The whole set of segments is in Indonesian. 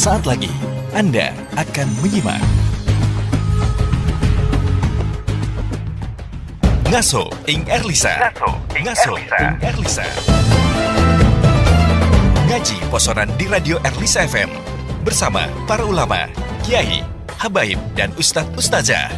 Sesaat lagi Anda akan menyimak Ngaso ing Erlisa. Ngaji posonan di Radio Erlisa FM bersama para ulama, kiai, habaib, dan ustadz-ustazah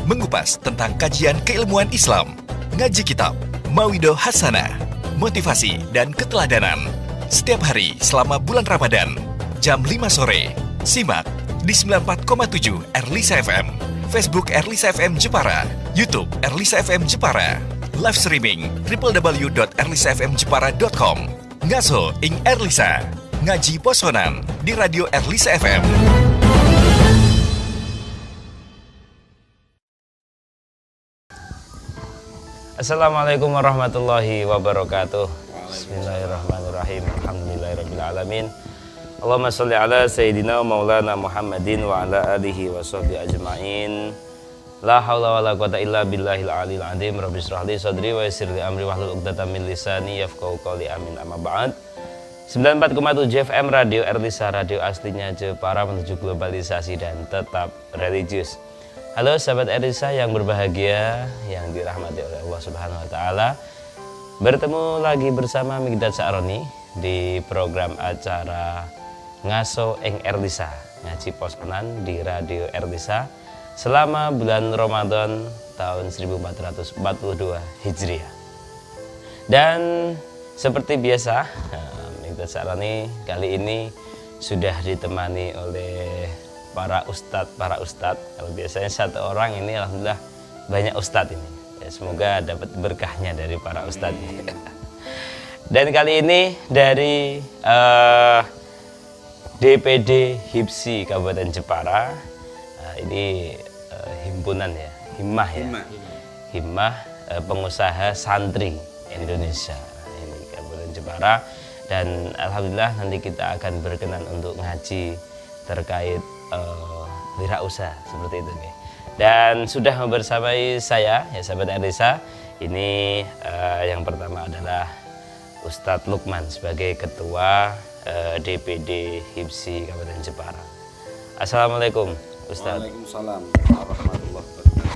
mengupas tentang kajian keilmuan Islam, ngaji kitab, mawidoh hasanah, motivasi, dan keteladanan. Setiap hari selama bulan Ramadan, jam 5 sore. Simak di 94,7 Erlisa FM, Facebook Erlisa FM Jepara, YouTube Erlisa FM Jepara, live streaming www.erlisafmjepara.com. Ngaso ing Erlisa, ngaji posonan di Radio Erlisa FM. Assalamualaikum warahmatullahi wabarakatuh. Bismillahirrahmanirrahim. Alhamdulillahirrabbilalamin. Allahumma sholli ala Sayyidina Maulana Muhammadin wa ala alihi wa sahbihi ajma'in. La hawla wa la quwata illa billahil aliyil azim. Rabbi shrah li sadri wa yassir li amri wahlul 'uqdatam min lisani yafqahu qawli. Amin. Amma ba'd. 94,7 FM Radio Erlisa, radio aslinya Jepara, menuju globalisasi dan tetap religius. Halo sahabat Erlisa yang berbahagia, yang dirahmati oleh Allah Subhanahu wa taala. Bertemu lagi bersama Mikdad Sa'roni di program acara Ngaso ing Erlisa, ngaji posonan di Radio Erlisa selama bulan Ramadan tahun 1442 Hijriah. Dan seperti biasa, Mikdad Sa'roni kali ini sudah ditemani oleh para ustadz. Kalau biasanya satu orang, ini alhamdulillah banyak ustadz ini. Ya, semoga dapat berkahnya dari para ustadz. Dan kali ini dari DPD HIPSI Kabupaten Jepara. Ini himpunan ya, himmah pengusaha santri Indonesia, ini Kabupaten Jepara. Dan alhamdulillah nanti kita akan berkenan untuk ngaji terkait wirausaha seperti itu nih. Dan sudah bersamai saya ya sahabat Erlisa. Ini yang pertama adalah Ustadz Lukman sebagai ketua DPD HIPSI Kabupaten Jepara. Assalamualaikum Ustadz.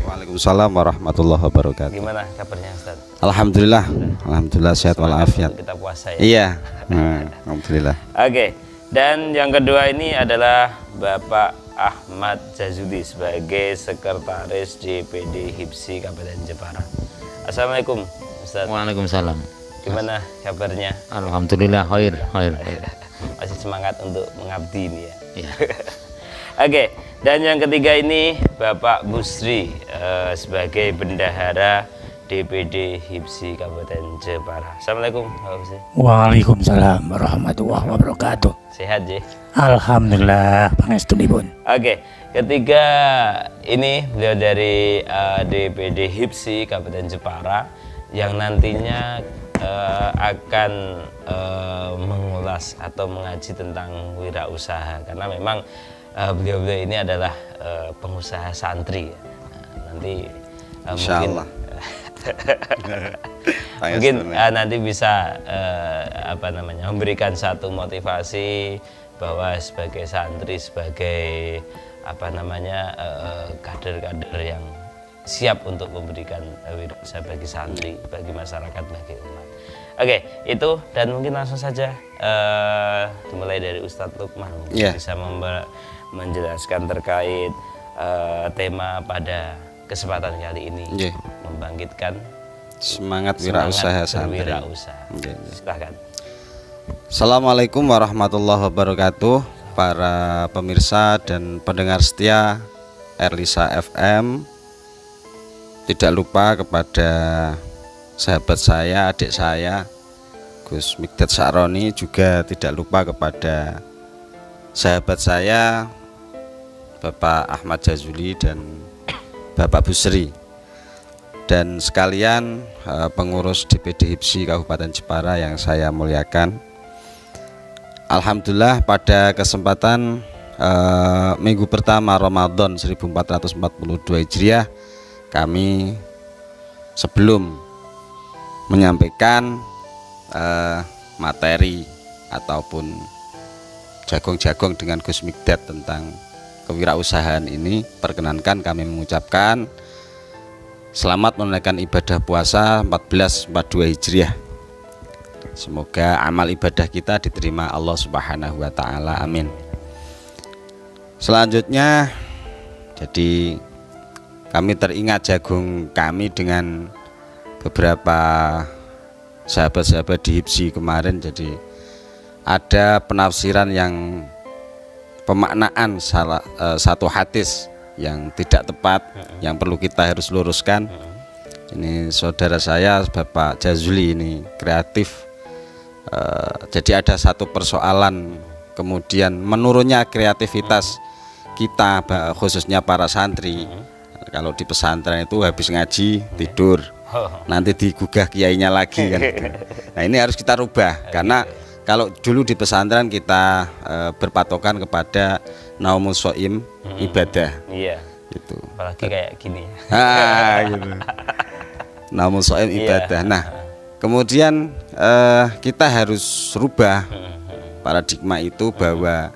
Waalaikumsalam warahmatullahi wabarakatuh. Gimana kabarnya Ustadz? Alhamdulillah sehat walafiat. Kita puasa ya. Iya. Alhamdulillah. Oke. Dan yang kedua ini adalah Bapak Ahmad Jazuli sebagai sekretaris DPD HIPSI Kabupaten Jepara. Assalamualaikum Ustaz. Waalaikumsalam. Gimana kabarnya? Alhamdulillah khair. Masih semangat untuk mengabdi ini ya. Ya. Oke. Dan yang ketiga ini Bapak Busri sebagai bendahara DPD HIPSI Kabupaten Jepara. Assalamualaikum Bapak Busri. Waalaikumsalam warahmatullahi wabarakatuh. Sehat ya? Alhamdulillah pangestunipun. Oke, ketiga ini beliau dari DPD HIPSI Kabupaten Jepara yang nantinya akan mengulas atau mengaji tentang wirausaha, karena memang beliau-beliau ini adalah pengusaha santri. Nanti mungkin nanti bisa memberikan satu motivasi bahwa sebagai santri, sebagai kader-kader yang siap untuk memberikan wirausaha bagi santri, bagi masyarakat, bagi umat. Oke, itu, dan mungkin langsung saja dimulai dari Ustadz Lukman. Bisa menjelaskan terkait tema pada kesempatan kali ini, membangkitkan semangat wirausaha santri. Silakan. Assalamualaikum warahmatullahi wabarakatuh, para pemirsa dan pendengar setia Erlisa FM. Tidak lupa kepada sahabat saya, adik saya Gus Mikdad Sa'roni, juga tidak lupa kepada sahabat saya Bapak Ahmad Jazuli dan Bapak Busri, dan sekalian pengurus DPD HIPSI Kabupaten Jepara yang saya muliakan. Alhamdulillah pada kesempatan minggu pertama Ramadan 1442 Hijriah, kami sebelum menyampaikan materi ataupun jagung-jagung dengan Gus Mikdad tentang kewirausahaan ini, perkenankan kami mengucapkan selamat menunaikan ibadah puasa 1442 Hijriah. Semoga amal ibadah kita diterima Allah Subhanahu wa taala. Amin. Selanjutnya, jadi kami teringat jagung kami dengan beberapa sahabat-sahabat di HIPSI kemarin. Jadi ada penafsiran yang pemaknaan satu hadis yang tidak tepat, yang perlu kita harus luruskan. Ini saudara saya Bapak Jazuli ini kreatif. Jadi ada satu persoalan, kemudian menurunnya kreativitas kita khususnya para santri. Kalau di pesantren itu habis ngaji tidur, nanti digugah kiainya lagi kan. Nah ini harus kita rubah, karena kalau dulu di pesantren kita berpatokan kepada naumus shaim, ibadah. Iya. Gitu. Apalagi kayak gini. Gitu. Naumus shaim, ibadah. Nah, kemudian kita harus rubah paradigma itu bahwa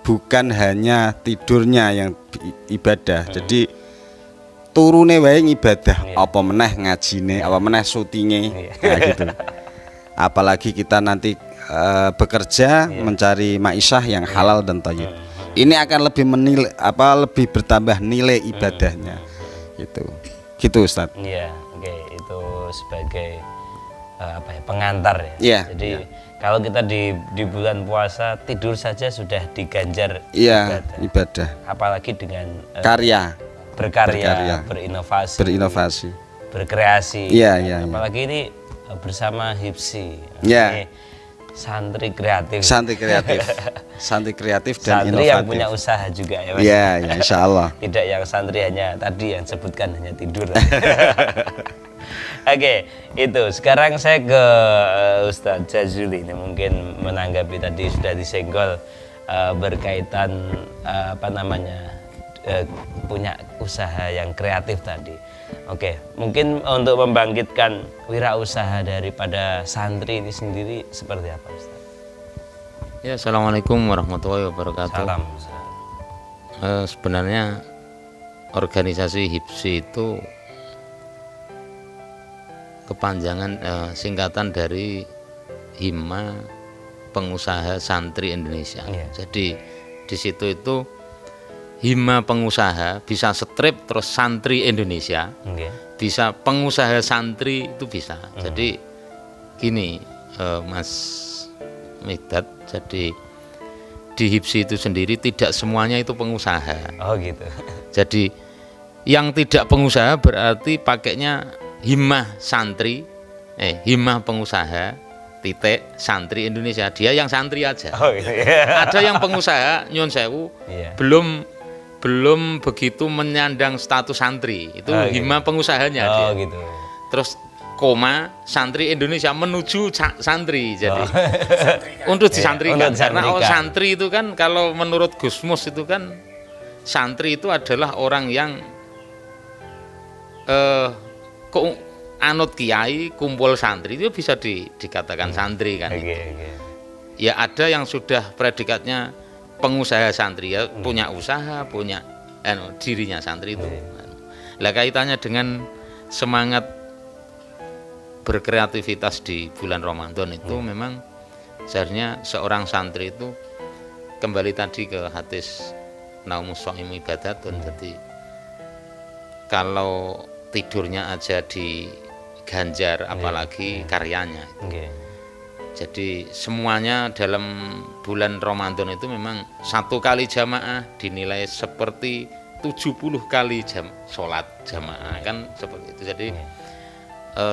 bukan hanya tidurnya yang ibadah. Jadi turune wae ibadah, apa meneh ngajine, apa meneh syutinge, kayak gitu. Apalagi kita nanti bekerja mencari ma'isyah yang halal dan thayyib. Ini akan lebih lebih bertambah nilai ibadahnya. Gitu Ustaz. Iya, oke, itu sebagai pengantar ya. Jadi kalau kita di bulan puasa tidur saja sudah diganjar ibadah. Apalagi dengan berkarya, berinovasi, berkreasi. Apalagi ini bersama HIPSI. Ini santri kreatif dan inovatif. Yang punya usaha juga ya Mas. Iya, insya Allah. Tidak yang santri hanya tadi yang sebutkan hanya tidur. Oke, itu. Sekarang saya ke Ustadz Jazuli ini, mungkin menanggapi tadi sudah disenggol berkaitan punya usaha yang kreatif tadi. Oke, mungkin untuk membangkitkan wirausaha daripada santri ini sendiri seperti apa Ustadz? Ya, assalamualaikum warahmatullahi wabarakatuh. Salam. Sebenarnya organisasi HIPSI itu kepanjangan singkatan dari Himma Pengusaha Santri Indonesia. Jadi di situ itu Himma Pengusaha bisa strip terus Santri Indonesia, bisa pengusaha santri itu bisa. Jadi gini Mas Mikdad, jadi di HIPSI itu sendiri tidak semuanya itu pengusaha. Oh gitu. Jadi yang tidak pengusaha berarti pakainya Himmah Santri, Himmah Pengusaha titik Santri Indonesia. Dia yang santri aja. Oh, iya. Ada yang pengusaha nyun sewu, belum begitu menyandang status santri. Itu Himmah Pengusahanya dia. Gitu. Terus koma Santri Indonesia menuju santri. Jadi untuk disantrikan. Karena santri itu kan kalau menurut Gusmus itu kan santri itu adalah orang yang anut kiai, kumpul santri, itu bisa dikatakan santri kan. Ya ada yang sudah predikatnya pengusaha santri, ya punya usaha, punya dirinya santri itu. Lah kaitannya dengan semangat berkreativitas di bulan Ramadan itu memang seharusnya seorang santri itu kembali tadi ke hadis naumus shaim ibadatun. Jadi kalau tidurnya aja diganjar, apalagi karyanya. Jadi semuanya dalam bulan Ramadan itu memang satu kali jamaah dinilai seperti 70 kali sholat jamaah, kan seperti itu. Jadi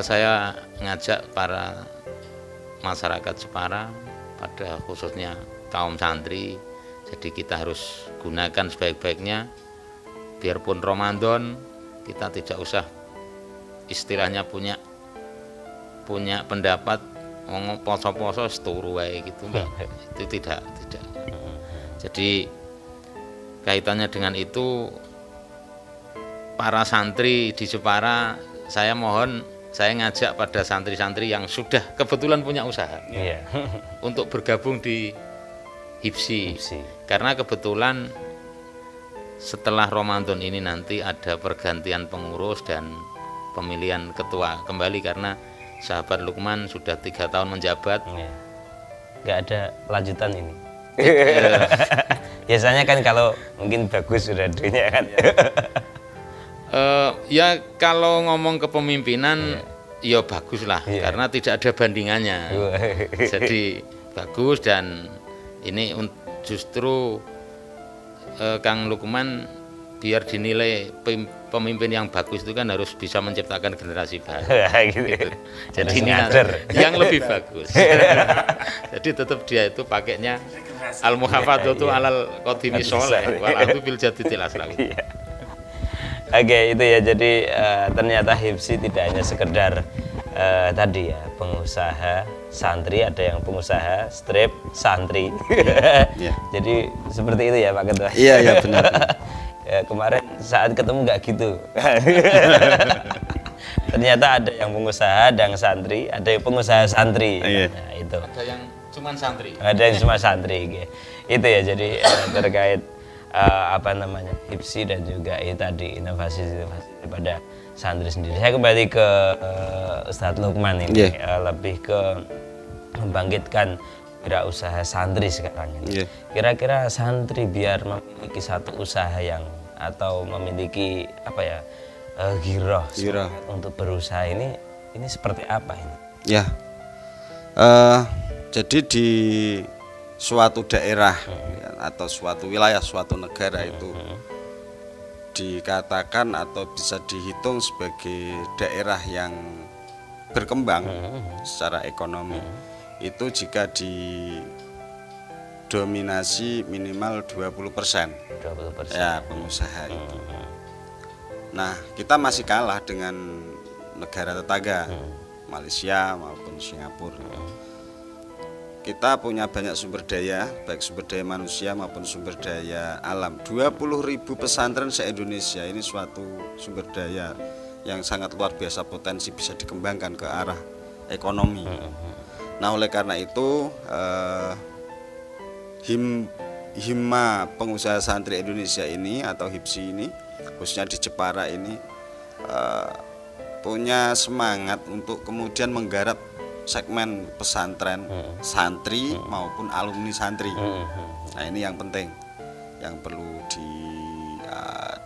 saya ngajak para masyarakat Jepara, pada khususnya kaum santri, jadi kita harus gunakan sebaik-baiknya. Biarpun Ramadan kita tidak usah istilahnya punya pendapat ngomong poso-poso seturu wae gitu, enggak. Itu tidak. Jadi kaitannya dengan itu, para santri di Jepara, saya ngajak pada santri-santri yang sudah kebetulan punya usaha untuk bergabung di Hibsi. Karena kebetulan setelah Ramadan ini nanti ada pergantian pengurus dan pemilihan ketua kembali karena sahabat Lukman sudah 3 tahun menjabat. Nggak ada lanjutan ini. Biasanya kan kalau mungkin bagus sudah dunia kan. Ya kalau ngomong kepemimpinan ya bagus lah karena tidak ada bandingannya. Jadi bagus dan ini justru Kang Lukman biar dinilai pemimpin yang bagus itu kan harus bisa menciptakan generasi baru. Gitu. Jadi ini yang lebih bagus. Jadi tetap dia itu pakainya al-muhafadzatu alal qadimi sholeh wal adu bil jadidil aslawi. Oke, itu ya. Jadi ternyata Hibsi tidak hanya sekedar tadi ya pengusaha santri, ada yang pengusaha strip santri. Jadi seperti itu ya Pak Ketua. Iya benar. Ya, kemarin saat ketemu nggak gitu. Ternyata ada yang pengusaha, ada yang santri, ada yang pengusaha santri. Nah, itu. Ada yang cuma santri. Ada yang cuma santri. Gitu. Itu ya. Jadi terkait apa namanya Hibsi dan juga tadi inovasi daripada santri sendiri. Saya kembali ke Ustadz Lukman ini, lebih ke membangkitkan wirausaha santri sekarang ini. Kira-kira santri biar memiliki satu usaha yang atau memiliki apa ya giroh untuk berusaha ini seperti apa ini? Ya, jadi di suatu daerah atau suatu wilayah, suatu negara itu dikatakan atau bisa dihitung sebagai daerah yang berkembang secara ekonomi itu jika didominasi minimal 20% ya pengusaha itu. Nah, kita masih kalah dengan negara tetangga Malaysia maupun Singapura. Kita punya banyak sumber daya, baik sumber daya manusia maupun sumber daya alam. 20.000 pesantren se-Indonesia, ini suatu sumber daya yang sangat luar biasa, potensi bisa dikembangkan ke arah ekonomi. Nah, oleh karena itu Himma Pengusaha Santri Indonesia ini atau HIPSI ini, khususnya di Jepara ini punya semangat untuk kemudian menggarap segmen pesantren santri maupun alumni santri. Nah, ini yang penting, yang perlu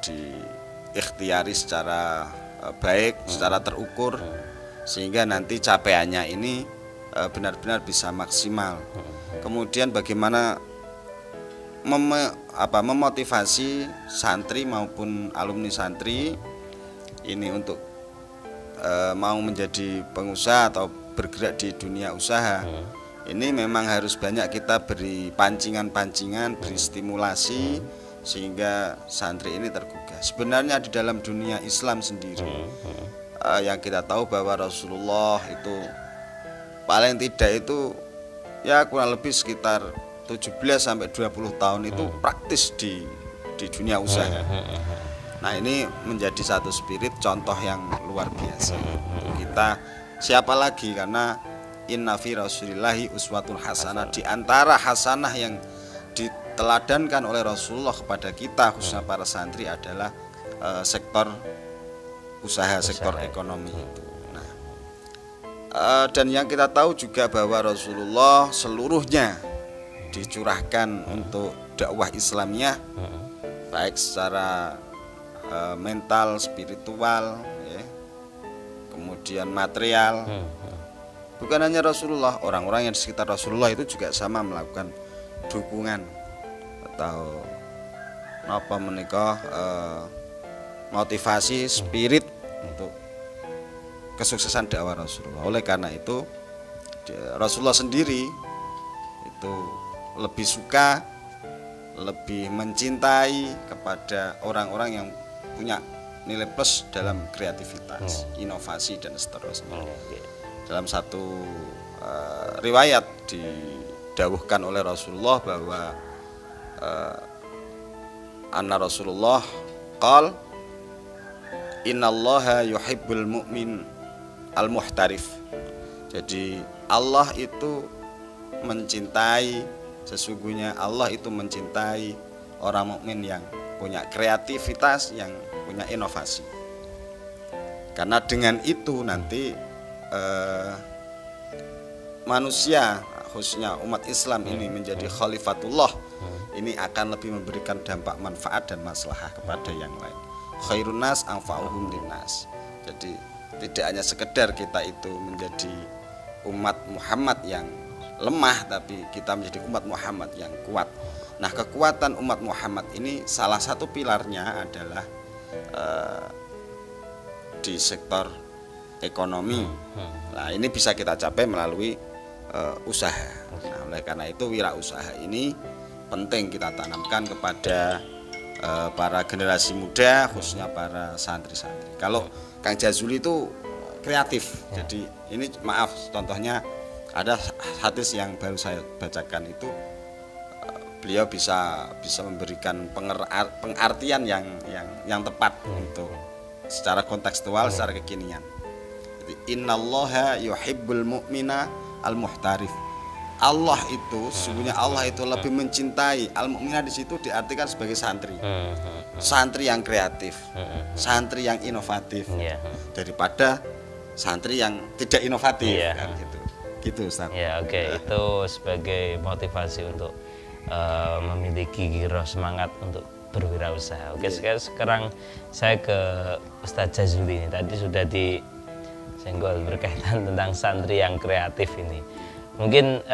diikhtiari secara baik, secara terukur, sehingga nanti capaiannya ini benar-benar bisa maksimal. Kemudian bagaimana memotivasi santri maupun alumni santri ini untuk mau menjadi pengusaha atau bergerak di dunia usaha. Ini memang harus banyak kita beri pancingan-pancingan, beri stimulasi sehingga santri ini tergugah. Sebenarnya di dalam dunia Islam sendiri yang kita tahu bahwa Rasulullah itu paling tidak itu ya kurang lebih sekitar 17-20 tahun itu praktis di dunia usaha. Nah, ini menjadi satu spirit contoh yang luar biasa. Kita siapa lagi, karena inna fi rasulillahi uswatun hasanah, di antara hasanah yang diteladankan oleh Rasulullah kepada kita khususnya para santri adalah sektor usaha, sektor ekonomi itu. Nah, dan yang kita tahu juga bahwa Rasulullah seluruhnya dicurahkan untuk dakwah Islamiyah, baik secara mental, spiritual, ya, kemudian material. Bukan hanya Rasulullah, orang-orang yang di sekitar Rasulullah itu juga sama melakukan dukungan atau apa menikah motivasi spirit untuk kesuksesan dakwah Rasulullah. Oleh karena itu Rasulullah sendiri itu lebih suka, lebih mencintai kepada orang-orang yang punya nilai plus dalam kreativitas, inovasi dan seterusnya. Dalam satu riwayat didawuhkan oleh Rasulullah bahwa anna Rasulullah qal innallaha yuhibbul mu'min al-muhtarif. Jadi Allah itu mencintai Sesungguhnya Allah itu mencintai orang mukmin yang punya kreativitas, yang punya inovasi. Karena dengan itu nanti manusia, khususnya umat Islam ini menjadi khalifatullah, ini akan lebih memberikan dampak manfaat dan maslahah kepada yang lain. Khairun nas anfa'uhum linnas. Jadi tidak hanya sekedar kita itu menjadi umat Muhammad yang lemah, tapi kita menjadi umat Muhammad yang kuat. Nah, kekuatan umat Muhammad ini salah satu pilarnya adalah di sektor ekonomi. Nah, ini bisa kita capai melalui usaha. Nah, oleh karena itu wirausaha ini penting kita tanamkan kepada para generasi muda, khususnya para santri-santri. Kalau Kang Jazuli itu kreatif. Jadi ini maaf, contohnya ada hadis yang baru saya bacakan itu, beliau bisa memberikan pengartian yang tepat untuk secara kontekstual, secara kekinian. Jadi innallaha yuhibbul mu'mina al-muhtarif. Allah itu, sesungguhnya Allah itu lebih mencintai al-mu'mina, di situ diartikan sebagai santri. Santri yang kreatif, santri yang inovatif, daripada santri yang tidak inovatif, kan gitu. Gitu, Ustaz. Ya, oke. Itu sebagai motivasi untuk memiliki giroh semangat untuk berwirausaha. Oke, sekarang saya ke Ustadz Jazuli ini. Tadi sudah disenggol berkaitan tentang santri yang kreatif ini. Mungkin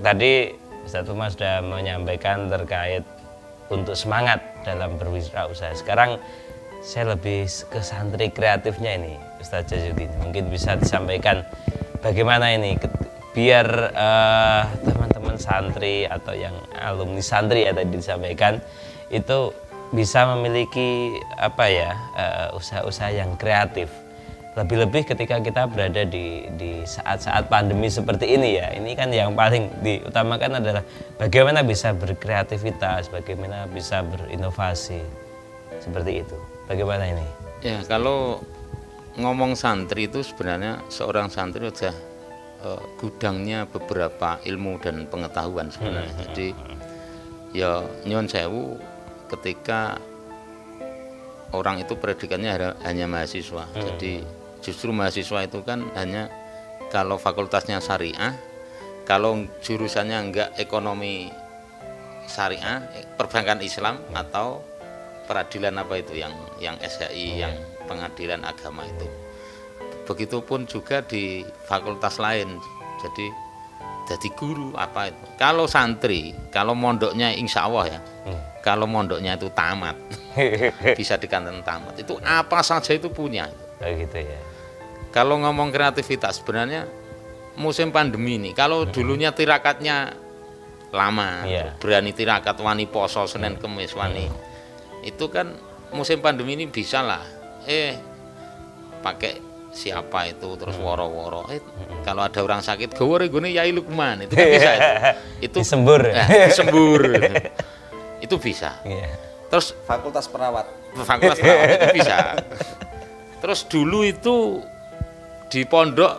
tadi Ustadz Umar sudah menyampaikan terkait untuk semangat dalam berwirausaha. Sekarang saya lebih ke santri kreatifnya ini, Ustadz Jazuli ini. Mungkin bisa disampaikan bagaimana ini biar teman-teman santri atau yang alumni santri ya tadi disampaikan itu bisa memiliki usaha-usaha yang kreatif. Lebih-lebih ketika kita berada di saat-saat pandemi seperti ini ya. Ini kan yang paling diutamakan adalah bagaimana bisa berkreativitas, bagaimana bisa berinovasi. Seperti itu. Bagaimana ini? Ya, kalau ngomong santri itu sebenarnya seorang santri sudah gudangnya beberapa ilmu dan pengetahuan sebenarnya. Jadi ya nyuwun sewu, ketika orang itu predikatnya hanya mahasiswa. Jadi justru mahasiswa itu kan hanya kalau fakultasnya syariah, kalau jurusannya enggak ekonomi syariah, perbankan Islam atau peradilan apa itu yang SHI, yang pengadilan agama itu. Begitupun juga di fakultas lain. Jadi guru apa itu. Kalau santri, kalau mondoknya insya Allah ya, kalau mondoknya itu tamat, bisa dikatakan tamat. Itu apa saja itu punya. Begitu ya. Kalau ngomong kreativitas sebenarnya musim pandemi ini, kalau dulunya tirakatnya lama, berani tirakat wani poso Senin Kemis wani, itu kan musim pandemi ini bisa lah. Pakai siapa itu terus woro-woro. Kalau ada orang sakit, gawore gune Yai Lukman, itu kan bisa itu. Itu disembur. Disembur. Itu bisa. Terus Fakultas perawat itu bisa. Terus dulu itu di pondok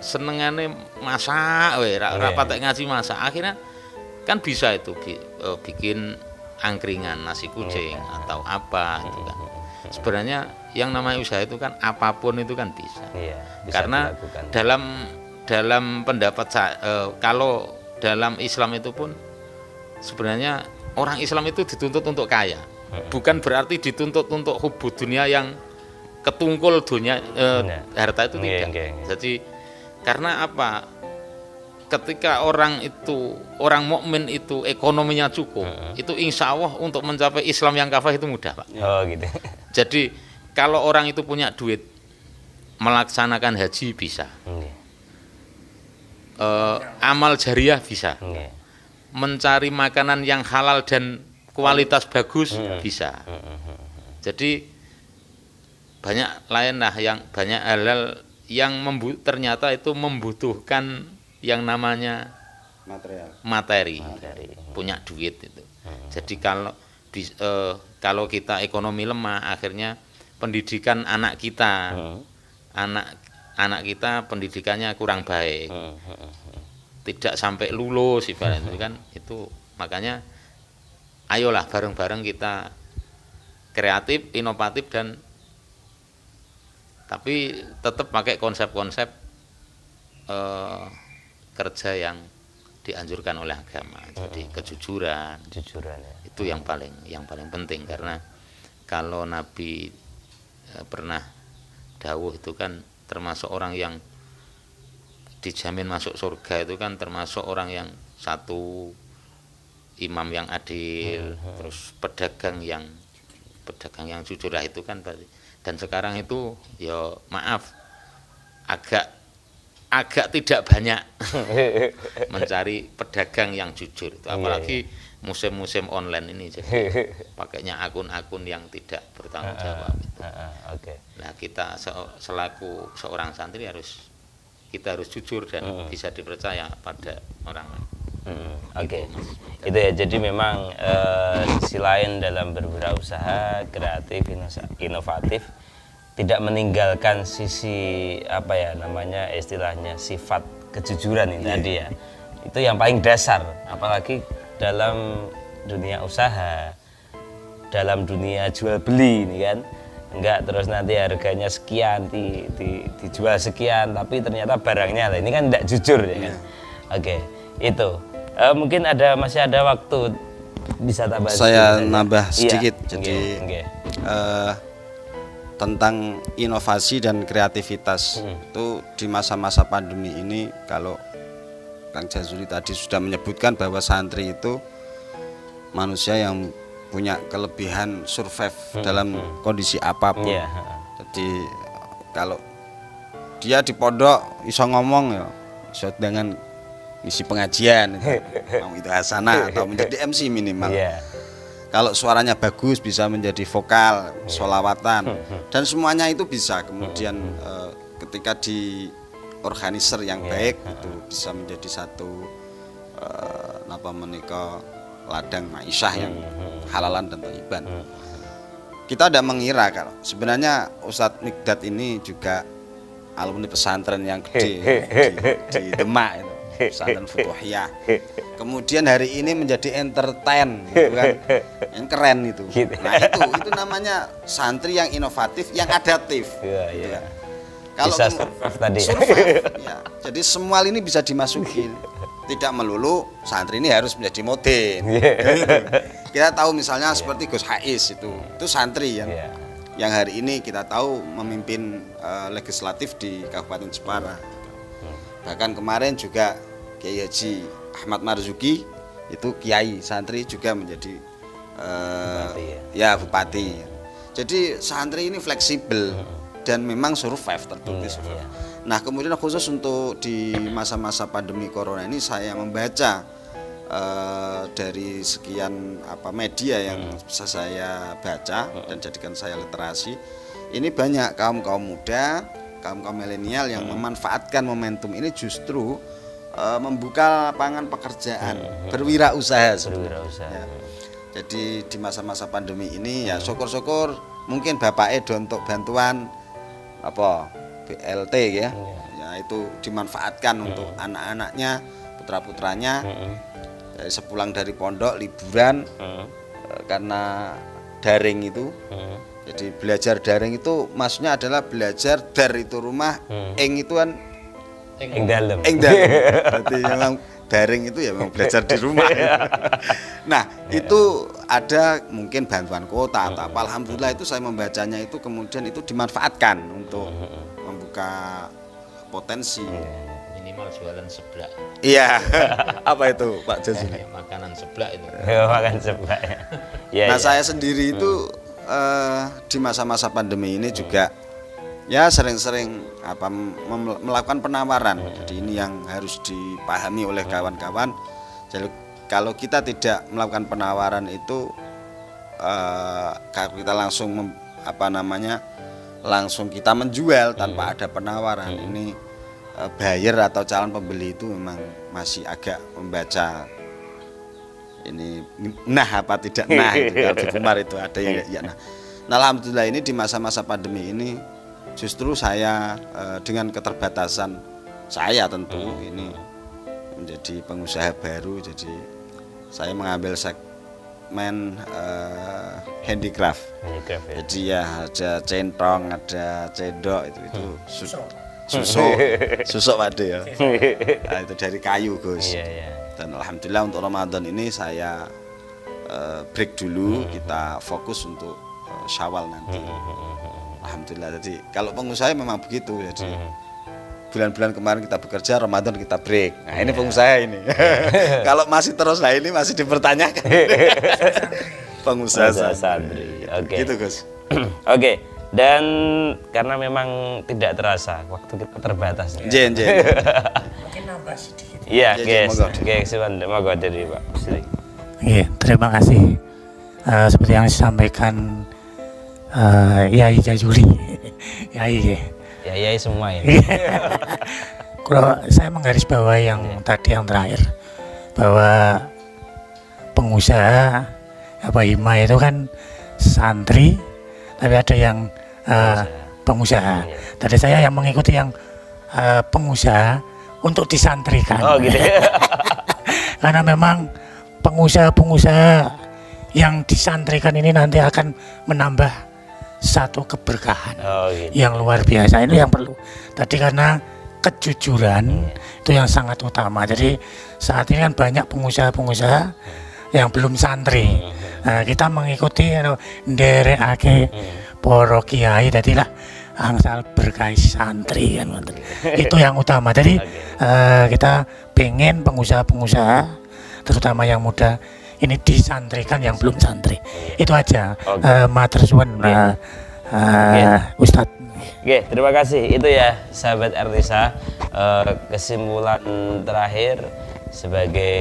senengane masak, rapat ngaji masak. Akhirnya kan bisa itu bikin angkringan nasi kucing atau apa itu kan. Sebenarnya yang namanya usaha itu kan apapun itu kan bisa. Bisa karena dilakukan. dalam pendapat saya, kalau dalam Islam itu pun sebenarnya orang Islam itu dituntut untuk kaya. Bukan berarti dituntut untuk hubud dunia yang ketungkul dunia, harta itu tidak. Jadi karena apa? Ketika orang mukmin itu ekonominya cukup, itu insya Allah untuk mencapai Islam yang kafah itu mudah, Pak. Oh gitu. Jadi kalau orang itu punya duit, melaksanakan haji bisa, amal jariah bisa, mencari makanan yang halal dan kualitas bagus bisa. Jadi banyak lain lah yang banyak halal yang ternyata itu membutuhkan yang namanya materi. Punya duit itu. Jadi kalau kita ekonomi lemah, akhirnya pendidikan anak kita pendidikannya kurang baik. tidak sampai lulus ibaratnya kan itu. Makanya ayolah bareng-bareng kita kreatif, inovatif dan tapi tetap pakai konsep-konsep kerja yang dianjurkan oleh agama. Jadi kejujuran ya. itu yang paling penting, karena kalau Nabi pernah dawuh itu kan termasuk orang yang dijamin masuk surga itu kan termasuk orang yang satu imam yang adil, terus pedagang yang jujur lah itu kan berarti. Dan sekarang itu ya maaf agak tidak banyak mencari pedagang yang jujur itu, apalagi musim-musim online ini, jadi pakainya akun-akun yang tidak bertanggung jawab itu. Nah kita selaku seorang santri kita harus jujur dan bisa dipercaya pada orang lain. Itu ya, jadi memang sisi lain dalam berwirausaha kreatif, inovatif, tidak meninggalkan sisi apa ya namanya istilahnya sifat kejujuran ini tadi ya. Itu yang paling dasar, apalagi dalam dunia usaha, dalam dunia jual beli ini kan. Enggak terus nanti harganya sekian dijual sekian tapi ternyata barangnya ini kan tidak jujur ya kan. Itu mungkin masih ada waktu bisa tambah saya nambah sedikit. Jadi tentang inovasi dan kreativitas itu di masa-masa pandemi ini, kalau Kang Jazuli tadi sudah menyebutkan bahwa santri itu manusia yang punya kelebihan survive dalam kondisi apapun. Jadi kalau dia di pondok iso ngomong ya, iso dengan isi pengajian itu hasanah atau menjadi MC minimal. Kalau suaranya bagus bisa menjadi vokal, sholawatan dan semuanya itu bisa. Kemudian ketika di organizer yang baik itu bisa menjadi satu ladang ma'isyah yang halalan dan thayyiban. Kita tidak mengira kalau sebenarnya Ustadz Mikdad ini juga alumni pesantren yang gede di Demak itu, pesantren Futuhiyah. Kemudian hari ini menjadi entertain gitu kan. Yang keren itu. Nah, itu namanya santri yang inovatif, yang adaptif. Gitu kan. Kalau survive ya. Jadi semua ini bisa dimasukin. Tidak melulu santri ini harus menjadi model. Kita tahu misalnya seperti Gus Hais itu santri yang hari ini kita tahu memimpin legislatif di Kabupaten Jepara. Bahkan kemarin juga Kiai Haji Ahmad Marzuki itu kiai santri juga menjadi bupati. Jadi santri ini fleksibel dan memang survive, terbukti survive. Nah kemudian khusus untuk di masa-masa pandemi corona ini saya membaca dari sekian media yang bisa saya baca dan jadikan saya literasi, ini banyak kaum muda, kaum milenial yang memanfaatkan momentum ini justru membuka lapangan pekerjaan, berwirausaha sebenarnya. Ya. Jadi di masa-masa pandemi ini ya syukur-syukur mungkin Bapak Edo untuk bantuan BLT ya itu dimanfaatkan untuk anak-anaknya, putra-putranya sepulang dari pondok liburan karena daring itu. Jadi belajar daring itu maksudnya adalah belajar dari itu rumah, itu kan dalam. Berarti memang daring itu ya memang belajar di rumah. Nah, itu ada mungkin bantuan kuota atau apa. Alhamdulillah itu saya membacanya itu kemudian itu dimanfaatkan untuk membuka potensi. Minimal jualan seblak. Iya. Apa itu Pak Jazuli? Makanan seblak itu. Makan seblak. Nah, saya sendiri itu di masa-masa pandemi ini juga ya sering-sering melakukan penawaran. Jadi ini yang harus dipahami oleh kawan-kawan. Jadi kalau kita tidak melakukan penawaran itu kalau kita langsung langsung kita menjual tanpa ada penawaran, ini buyer atau calon pembeli itu memang masih agak membaca ini apa tidak gitu. Kalau di Kumar itu ada yang ya nah. Alhamdulillah ini di masa-masa pandemi ini justru saya dengan keterbatasan saya tentu ini menjadi pengusaha baru. Jadi saya mengambil segmen handicraft. Handicraft, ya. Jadi ya ada centong, ada cendok itu susuk Pak ya. Nah, itu dari kayu Gus. Iya. Dan alhamdulillah untuk Ramadan ini saya break dulu, kita fokus untuk Syawal nanti. Alhamdulillah. Jadi kalau pengusaha memang begitu. Jadi bulan-bulan kemarin kita bekerja, Ramadan kita break. Nah ini pengusaha ini. Kalau masih terus, nah ini masih dipertanyakan. pengusaha santri. Oke. Gitu Gus. Oke. Dan karena memang tidak terasa waktu kita terbatas. Jen. Mungkin nambah sedikit. Iya, Jen, guys. Monggo dari Pak Sri. Iya, terima kasih. Seperti yang disampaikan Yai Jajuli. Yai semua ini. Kalau saya menggarisbawahi yang tadi yang terakhir, bahwa pengusaha hima itu kan santri, tapi ada yang pengusaha. Tadi saya yang mengikuti yang pengusaha untuk disantrikan. Oh gitu. Karena memang pengusaha-pengusaha yang disantrikan ini nanti akan menambah satu keberkahan yang luar biasa. Ini yang perlu. Tadi karena kejujuran itu yang sangat utama. Jadi saat ini kan banyak pengusaha-pengusaha yang belum santri. Nah, kita mengikuti nderekake para kiai, dadilah angsal berkah santri kan. Itu yang utama. Jadi kita pengen pengusaha-pengusaha terutama yang muda ini disantrikan yang belum santri. Itu aja. Matur suwun Ustadz. Oke, terima kasih. Itu ya sahabat Erlisa, kesimpulan terakhir sebagai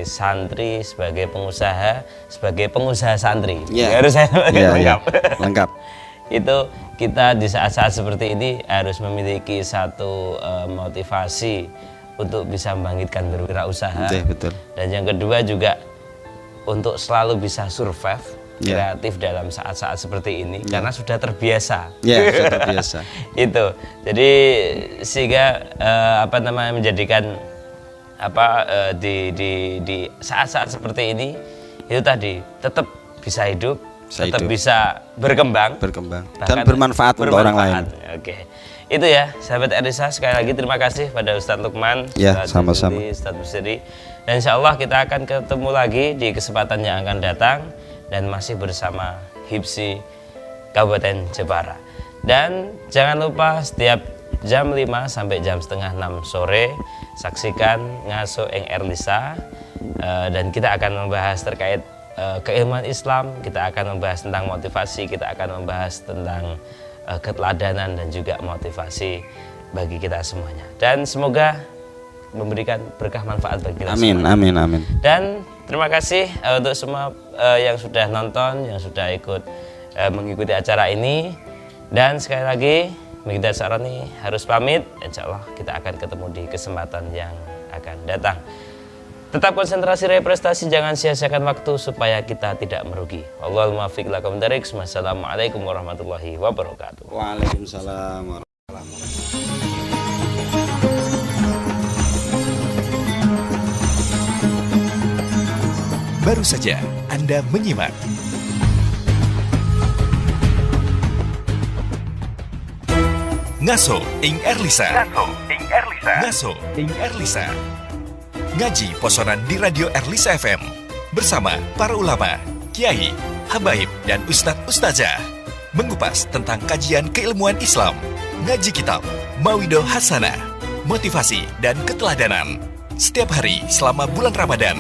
santri, sebagai pengusaha santri. Harus saya lengkap. Itu kita di saat-saat seperti ini harus memiliki satu motivasi untuk bisa membangkitkan berwirausaha. Betul. Dan yang kedua juga untuk selalu bisa survive kreatif dalam saat-saat seperti ini karena sudah terbiasa. Sudah terbiasa. Itu. Jadi sehingga menjadikan di saat-saat seperti ini itu tadi tetap bisa hidup, bisa berkembang dan bermanfaat untuk orang lain. Oke. Itu ya sahabat Erlisa, sekali lagi terima kasih pada Ustadz Lukman, sama-sama. Ustadz Busiri. Dan insya Allah kita akan ketemu lagi di kesempatan yang akan datang dan masih bersama HIPSI Kabupaten Jepara. Dan jangan lupa setiap jam 5 sampai jam setengah 6 sore saksikan Ngaso ing Erlisa, dan kita akan membahas terkait keilmuan Islam, kita akan membahas tentang motivasi, kita akan membahas tentang keteladanan dan juga motivasi bagi kita semuanya. Dan semoga memberikan berkah manfaat bagi kita semua. Amin. Dan terima kasih untuk semua yang sudah nonton, yang sudah ikut mengikuti acara ini. Dan sekali lagi Mikdad Saroni harus pamit. Insyaallah kita akan ketemu di kesempatan yang akan datang. Tetap konsentrasi raih prestasi, jangan sia-siakan waktu supaya kita tidak merugi. Wallahul muwaffiq lakum darik. Wassalamualaikum warahmatullahi wabarakatuh. Waalaikumsalam warahmatullahi wabarakatuh. Baru saja Anda menyimak Ngaso ing Erlisa. Ngaji posonan di Radio Erlisa FM bersama para ulama, kiai, habaib, dan ustadz ustazah mengupas tentang kajian keilmuan Islam, ngaji kitab, mawidoh hasanah, motivasi, dan keteladanan setiap hari selama bulan Ramadan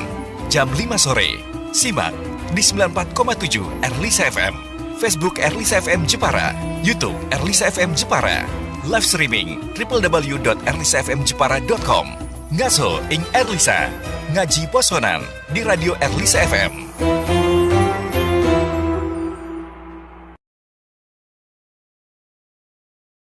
jam 5 sore. Simak di 94,7 Erlisa FM, Facebook Erlisa FM Jepara, YouTube Erlisa FM Jepara, live streaming www.erlisafmjepara.com. Ngaso ing Erlisa, ngaji posonan di Radio Erlisa FM.